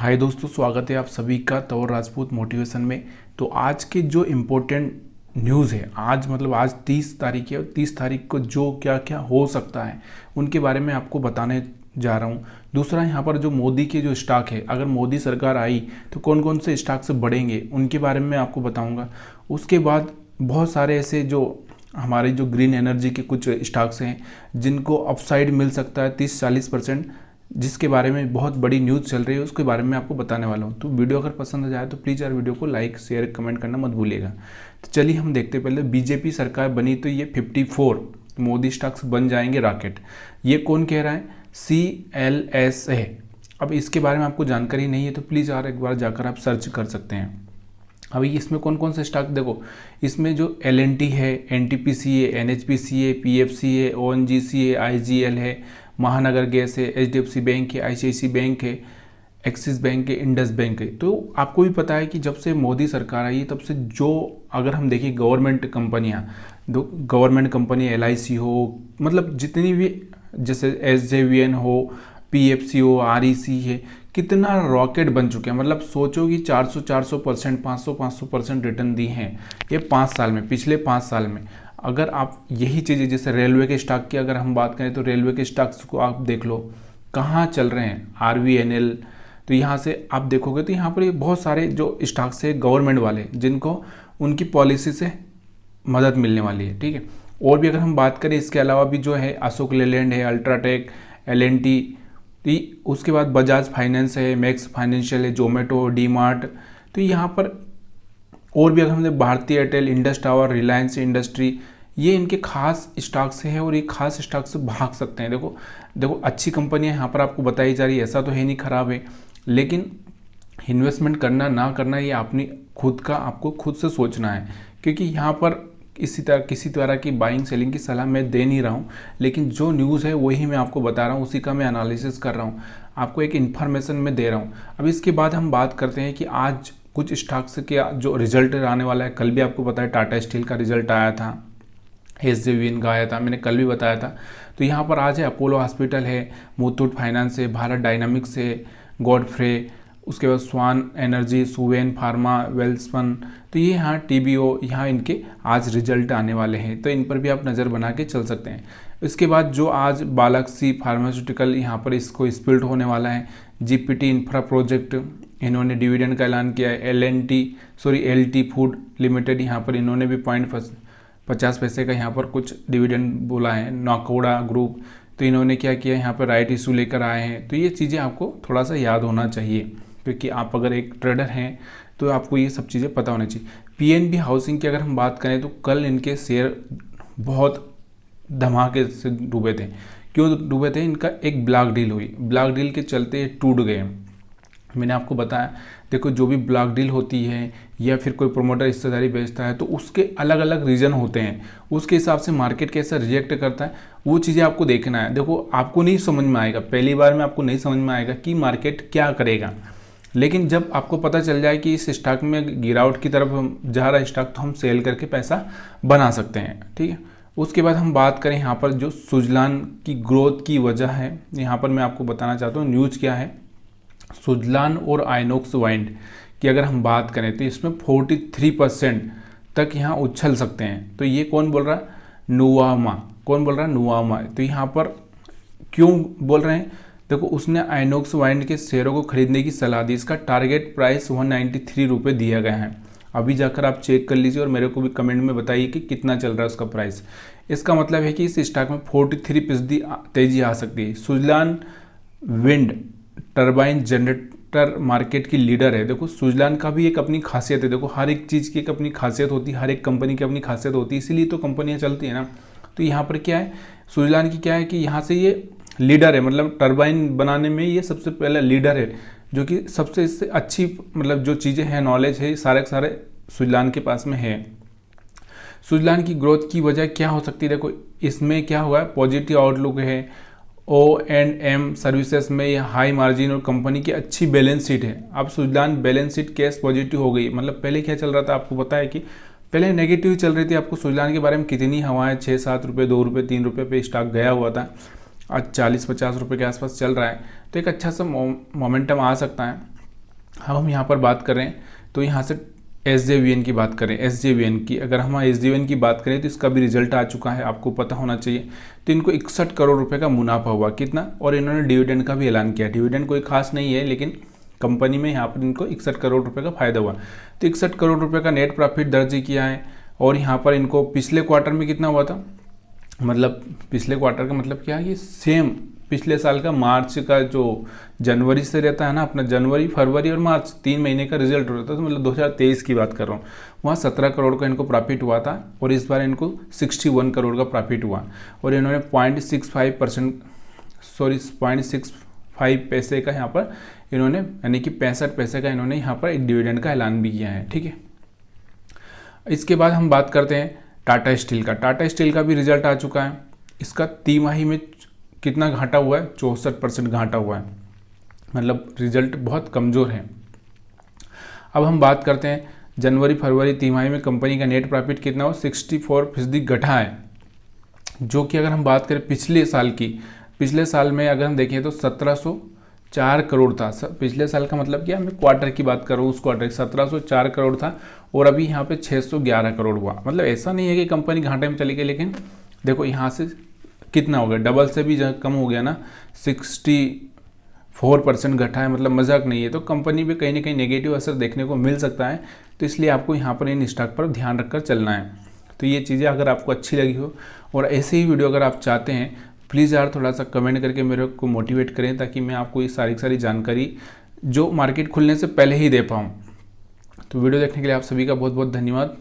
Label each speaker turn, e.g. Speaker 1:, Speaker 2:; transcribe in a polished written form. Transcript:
Speaker 1: हाय दोस्तों, स्वागत है आप सभी का तौर राजपूत मोटिवेशन में। तो आज के जो इम्पोर्टेंट न्यूज़ है, आज 30 तारीख है और 30 तारीख को जो क्या क्या हो सकता है उनके बारे में आपको बताने जा रहा हूँ। दूसरा, यहाँ पर जो मोदी के जो स्टॉक है, अगर मोदी सरकार आई तो कौन कौन से स्टॉक से बढ़ेंगे उनके बारे में आपको बताऊँगा। उसके बाद बहुत सारे ऐसे जो हमारे जो ग्रीन एनर्जी के कुछ स्टॉक्स हैं जिनको अपसाइड मिल सकता है 30-40%, जिसके बारे में बहुत बड़ी न्यूज़ चल रही है, उसके बारे में आपको बताने वाला हूँ। तो वीडियो अगर पसंद आ जाए तो प्लीज़ यार वीडियो को लाइक शेयर कमेंट करना मत भूलिएगा। तो चलिए हम देखते पहले। बीजेपी सरकार बनी तो ये 54 मोदी स्टॉक्स बन जाएंगे रॉकेट। ये कौन कह रहा है? CLSA। अब इसके बारे में आपको जानकारी नहीं है तो प्लीज़ यार एक बार जाकर आप सर्च कर सकते हैं। अभी इसमें कौन कौन से स्टॉक देखो, इसमें जो L&T है, NTPC है, NHPC है, PFC है, ONGC है, IGL है, महानगर गैस है, HDFC बैंक है, ICICI बैंक है, एक्सिस बैंक है, इंडस बैंक है। तो आपको भी पता है कि जब से मोदी सरकार आई तब से जो अगर हम देखें गवर्नमेंट कंपनियाँ, गवर्नमेंट कंपनी LIC हो, मतलब जितनी भी जैसे SJVN हो, PFC हो, REC है, कितना रॉकेट बन चुके हैं। मतलब सोचो कि 400% 500% रिटर्न दी हैं ये 5 साल में, पिछले 5 साल में। अगर आप यही चीज़ें जैसे रेलवे के स्टॉक की अगर हम बात करें तो रेलवे के स्टॉक्स को आप देख लो कहाँ चल रहे हैं, RVNL। तो यहाँ से आप देखोगे तो यहाँ पर ये बहुत सारे जो स्टॉक्स है गवर्नमेंट वाले जिनको उनकी पॉलिसी से मदद मिलने वाली है, ठीक है। और भी अगर हम बात करें इसके अलावा भी जो है अशोक लेलैंड है, अल्ट्राटेक, L&T, उसके बाद बजाज फाइनेंस है, मैक्स फाइनेंशियल है, जोमेटो, डी-मार्ट। तो यहाँ पर और भी अगर हमने भारतीय Airtel, Indus tower, Reliance industry, ये इनके खास स्टॉक्स हैं और ये खास स्टॉक से भाग सकते हैं। देखो अच्छी कंपनियां यहाँ पर आपको बताई जा रही है, ऐसा तो है नहीं खराब है, लेकिन इन्वेस्टमेंट करना ना करना ये आपको खुद से सोचना है। क्योंकि यहाँ पर किसी तरह की बाइंग सेलिंग की सलाह मैं दे नहीं रहा हूँ, लेकिन जो न्यूज़ है वही मैं आपको बता रहा हूँ, उसी का मैं एनालिसिस कर रहा हूँ, आपको एक इन्फॉर्मेशन मैं दे रहा हूँ। अब इसके बाद हम बात करते हैं कि आज कुछ स्टॉक्स के जो रिजल्ट आने वाला है। कल भी आपको पता है टाटा स्टील का रिजल्ट आया था, SJVN का आया था, मैंने कल भी बताया था। तो यहाँ पर आज है अपोलो हॉस्पिटल है, मुथूट फाइनेंस है, भारत डायनामिक्स है, गॉडफ्रे, उसके बाद स्वान एनर्जी, सुवेन फार्मा, वेल्सपन। तो ये यहाँ TBO, यहाँ इनके आज रिजल्ट आने वाले हैं, तो इन पर भी आप नज़र बना के चल सकते हैं। इसके बाद जो आज बालाक्सी फार्मास्यूटिकल यहाँ पर इसको स्पिल्ट होने वाला है, GPT इंफ्रा प्रोजेक्ट, इन्होंने डिविडेंड का ऐलान किया है। LT फूड लिमिटेड, यहाँ पर इन्होंने भी 50 पैसे का यहाँ पर कुछ डिविडेंड बोला है। नाकोड़ा ग्रुप, तो इन्होंने क्या किया, यहाँ पर राइट इशू लेकर आए हैं। तो ये चीज़ें आपको थोड़ा सा याद होना चाहिए, क्योंकि आप अगर एक ट्रेडर हैं तो आपको ये सब चीज़ें पता होनी चाहिए। PNB हाउसिंग की अगर हम बात करें तो कल इनके शेयर बहुत धमाके से डूबे थे। क्यों डूबे थे? इनका एक ब्लॉक डील हुई, ब्लॉक डील के चलते टूट गए। मैंने आपको बताया, देखो जो भी ब्लॉक डील होती है या फिर कोई प्रोमोटर हिस्सेदारी बेचता है तो उसके अलग अलग रीज़न होते हैं, उसके हिसाब से मार्केट कैसा रिएक्ट करता है वो चीज़ें आपको देखना है। देखो आपको नहीं समझ में आएगा, पहली बार में आपको नहीं समझ में आएगा कि मार्केट क्या करेगा, लेकिन जब आपको पता चल जाए कि इस स्टॉक में गिरावट की तरफ जा रहा है स्टॉक, तो हम सेल करके पैसा बना सकते हैं, ठीक है। उसके बाद हम बात करें यहाँ पर जो सुजलान की ग्रोथ की वजह है, यहाँ पर मैं आपको बताना चाहता हूँ न्यूज़ क्या है। सुजलान और आइनॉक्स वाइंड की अगर हम बात करें तो इसमें 43% तक यहाँ उछल सकते हैं। तो ये कौन बोल रहा है? नुवामा। कौन बोल रहा है? नुवामा। तो यहाँ पर क्यों बोल रहे हैं? देखो उसने आइनॉक्स वाइंड के शेयरों को खरीदने की सलाह दी, इसका टारगेट प्राइस 193 रुपये दिया गया है। अभी जाकर आप चेक कर लीजिए और मेरे को भी कमेंट में बताइए कि कितना चल रहा है उसका प्राइस। इसका मतलब है कि इस स्टॉक में 43% तेजी आ सकती है। सुजलान विंड टरबाइन जनरेटर मार्केट की लीडर है। देखो सुजलान का भी एक अपनी खासियत है, देखो हर एक चीज़ की एक अपनी खासियत होती है, हर एक कंपनी की अपनी खासियत होती है, इसीलिए तो कंपनियां चलती है ना। तो यहाँ पर क्या है, सुजलान की क्या है कि यहाँ से ये लीडर है, मतलब टरबाइन बनाने में ये सबसे पहले लीडर है, जो कि सबसे इससे अच्छी मतलब जो चीज़ें हैं, नॉलेज है, सारे सुजलान के पास में है। सुजलान की ग्रोथ की वजह क्या हो सकती है? देखो इसमें क्या हुआ है, पॉजिटिव आउटलुक है, O&M सर्विसेज में ये हाई मार्जिन और कंपनी की अच्छी बैलेंस शीट है। अब सुजलान बैलेंस शीट कैश पॉजिटिव हो गई। मतलब पहले क्या चल रहा था आपको पता है कि पहले नेगेटिव चल रही थी। आपको सुजलान के बारे में कितनी हवाएं, 6-7 रुपये, 2 रुपये, 3 रुपये पे स्टॉक गया हुआ था, आज 40-50 रुपये के आसपास चल रहा है। तो एक अच्छा सा मोमेंटम आ सकता है। अब हम यहाँ पर बात करें तो यहाँ से SJVN की बात करें, SJVN की, अगर हम SJVN की बात करें तो इसका भी रिजल्ट आ चुका है, आपको पता होना चाहिए। तो इनको 61 करोड़ रुपए का मुनाफा हुआ, कितना, और इन्होंने डिविडेंड का भी ऐलान किया। डिविडेंड कोई खास नहीं है, लेकिन कंपनी में यहाँ पर इनको 61 करोड़ रुपए का फायदा हुआ। तो 61 करोड़ रुपए का नेट प्रॉफिट दर्ज किया है। और यहाँ पर इनको पिछले क्वार्टर में कितना हुआ था, मतलब पिछले क्वार्टर का मतलब क्या है, ये सेम पिछले साल का मार्च का जो जनवरी से रहता है ना अपना, जनवरी फरवरी और मार्च 3 महीने का रिजल्ट होता था, तो मतलब 2023 की बात कर रहा हूँ, वहाँ 17 करोड़ का इनको प्रॉफिट हुआ था और इस बार इनको 61 करोड़ का प्रॉफिट हुआ। और इन्होंने 0.65 पैसे का यहाँ पर इन्होंने, यानी कि 65 पैसे का इन्होंने यहाँ पर एक डिविडेंड का ऐलान भी किया है, ठीक है। इसके बाद हम बात करते हैं टाटा स्टील का। टाटा स्टील का भी रिजल्ट आ चुका है। इसका तिमाही में कितना घाटा हुआ है, 64% घाटा हुआ है, मतलब रिजल्ट बहुत कमज़ोर है। अब हम बात करते हैं जनवरी फरवरी तिमाही में कंपनी का नेट प्रॉफिट कितना हो, 64% घटा है। जो कि अगर हम बात करें पिछले साल की, पिछले साल में अगर हम देखें तो 1704 करोड़ था। पिछले साल का मतलब क्या, मैं क्वार्टर की बात कर रहा हूँ, उस क्वार्टर 1704 करोड़ था और अभी यहाँ पे 611 करोड़ हुआ। मतलब ऐसा नहीं है कि कंपनी घाटे में चली गई, लेकिन देखो यहाँ से कितना हो गया, डबल से भी कम हो गया ना, 64% घटा है, मतलब मजाक नहीं है। तो कंपनी पे कहीं ना कहीं नेगेटिव असर देखने को मिल सकता है, तो इसलिए आपको यहाँ पर इन स्टॉक पर ध्यान रखकर चलना है। तो ये चीज़ें अगर आपको अच्छी लगी हो और ऐसे ही वीडियो अगर आप चाहते हैं, प्लीज़ यार थोड़ा सा कमेंट करके मेरे को मोटिवेट करें, ताकि मैं आपको ये सारी जानकारी जो मार्केट खुलने से पहले ही दे पाऊँ। तो वीडियो देखने के लिए आप सभी का बहुत बहुत धन्यवाद।